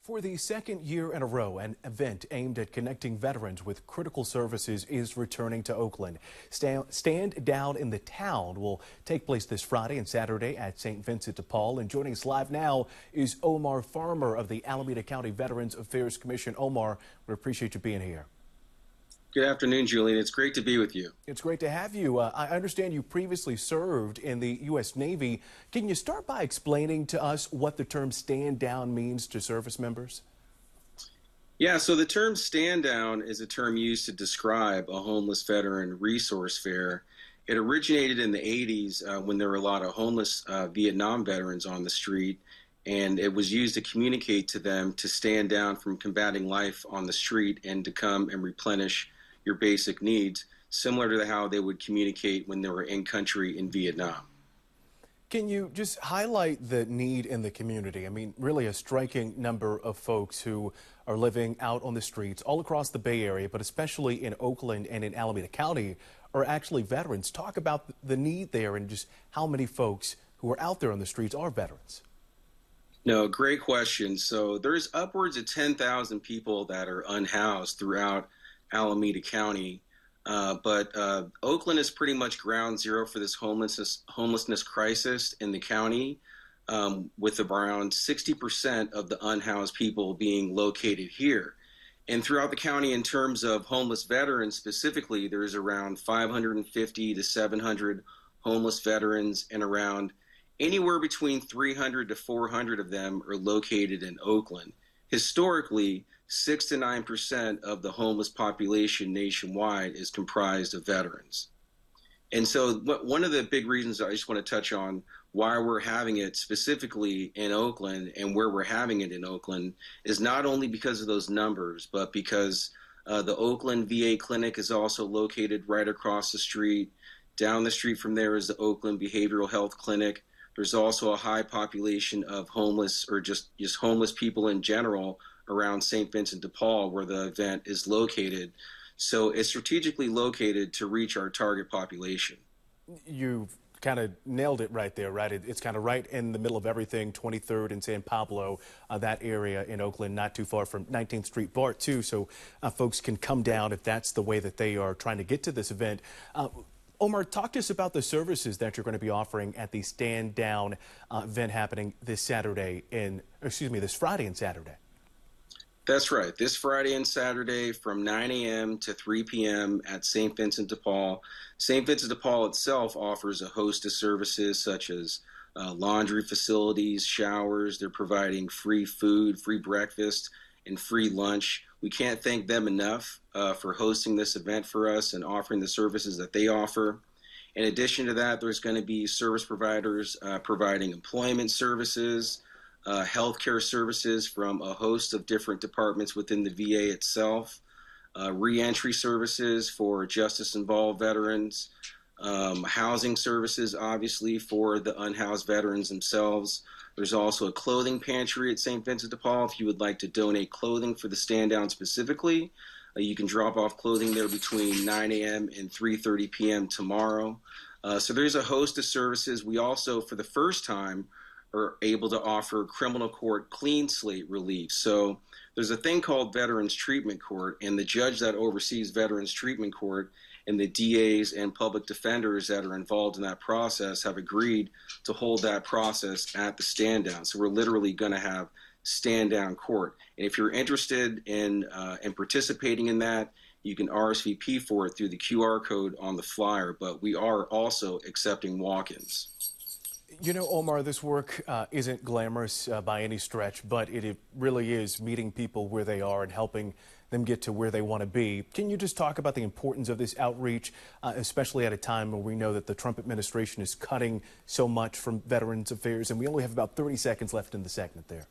For the second year in a row, an event aimed at connecting veterans with critical services is returning to Oakland. Stand Down in the Town will take place this Friday and Saturday at St. Vincent de Paul. And joining us live now is Omar Farmer of the Alameda County Veterans Affairs Commission. Omar, we appreciate you being here. Good afternoon, Julian. It's great to be with you. It's great to have you. I understand you previously served in the U.S. Navy. Can you start by explaining to us what the term stand down means to service members? Yeah, so the term stand down is a term used to describe a homeless veteran resource fair. It originated in the 80s when there were a lot of homeless Vietnam veterans on the street, and it was used to communicate to them to stand down from combating life on the street and to come and replenish your basic needs, similar to how they would communicate when they were in country in Vietnam. Can you just highlight the need in the community? I mean, really a striking number of folks who are living out on the streets all across the Bay Area, but especially in Oakland and in Alameda County, are actually veterans. Talk about the need there and just how many folks who are out there on the streets are veterans. No, great question. So there's upwards of 10,000 people that are unhoused throughout Alameda County, but Oakland is pretty much ground zero for this homelessness crisis in the county, with around 60% of the unhoused people being located here. And throughout the county, in terms of homeless veterans specifically, there's around 550 to 700 homeless veterans, and around anywhere between 300 to 400 of them are located in Oakland. Historically, 6 to 9% of the homeless population nationwide is comprised of veterans. And so one of the big reasons I just want to touch on why we're having it specifically in Oakland and where we're having it in Oakland is not only because of those numbers, but because the Oakland VA clinic is also located right across the street. Down the street from there is the Oakland Behavioral Health Clinic. There's also a high population of homeless, or just homeless people in general, around St. Vincent de Paul, where the event is located. So it's strategically located to reach our target population. You've kind of nailed it right there, right? It's kind of right in the middle of everything, 23rd and San Pablo, that area in Oakland, not too far from 19th Street BART too, so folks can come down if that's the way that they are trying to get to this event. Omar, talk to us about the services that you're going to be offering at the Stand Down event happening this Friday and Saturday. That's right. This Friday and Saturday from 9 a.m. to 3 p.m. at St. Vincent de Paul. St. Vincent de Paul itself offers a host of services such as laundry facilities, showers. They're providing free food, free breakfast, and free lunch. We can't thank them enough for hosting this event for us and offering the services that they offer. In addition to that, there's going to be service providers providing employment services, healthcare services from a host of different departments within the VA itself, reentry services for justice-involved veterans, housing services, obviously, for the unhoused veterans themselves. There's also a clothing pantry at St. Vincent de Paul. If you would like to donate clothing for the stand down specifically, you can drop off clothing there between 9 a.m. and 3:30 p.m. tomorrow. So there's a host of services. We also, for the first time, are able to offer criminal court clean slate relief. So there's a thing called Veterans Treatment Court, and the judge that oversees Veterans Treatment Court and the DAs and public defenders that are involved in that process have agreed to hold that process at the stand down. So we're literally going to have stand down court. And if you're interested in participating in that, you can RSVP for it through the QR code on the flyer, but we are also accepting walk-ins. You know, Omar, this work isn't glamorous by any stretch, but it really is meeting people where they are and helping them get to where they want to be. Can you just talk about the importance of this outreach, especially at a time when we know that the Trump administration is cutting so much from Veterans Affairs, and we only have about 30 seconds left in the segment there?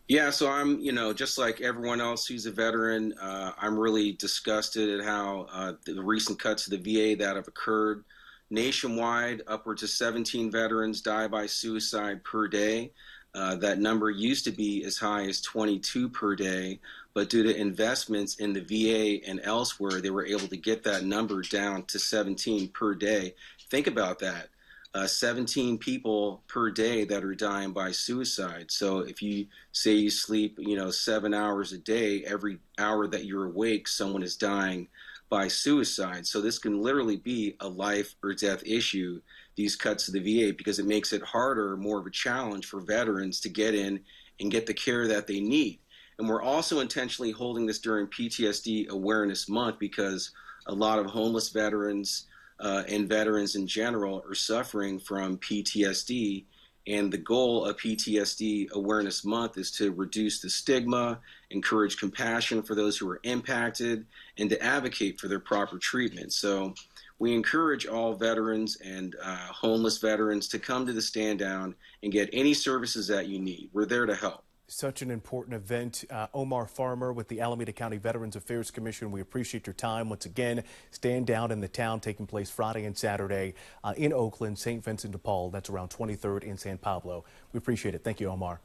Yeah, so I'm, just like everyone else who's a veteran, I'm really disgusted at how the recent cuts to the VA that have occurred. Nationwide, upwards of 17 veterans die by suicide per day. That number used to be as high as 22 per day, but due to investments in the VA and elsewhere, they were able to get that number down to 17 per day. Think about that. 17 people per day that are dying by suicide. So if you say you sleep, 7 hours a day, every hour that you're awake, someone is dying by suicide. So this can literally be a life or death issue, these cuts to the VA, because it makes it harder, more of a challenge for veterans to get in and get the care that they need. And we're also intentionally holding this during PTSD Awareness Month because a lot of homeless veterans and veterans in general are suffering from PTSD. And the goal of PTSD Awareness Month is to reduce the stigma, encourage compassion for those who are impacted, and to advocate for their proper treatment. So we encourage all veterans and homeless veterans to come to the stand down and get any services that you need. We're there to help. Such an important event. Omar Farmer with the Alameda County Veterans Affairs Commission. We appreciate your time once again. Stand down in the town taking place Friday and Saturday in Oakland, St. Vincent de Paul. That's around 23rd in San Pablo. We appreciate it. Thank you, Omar.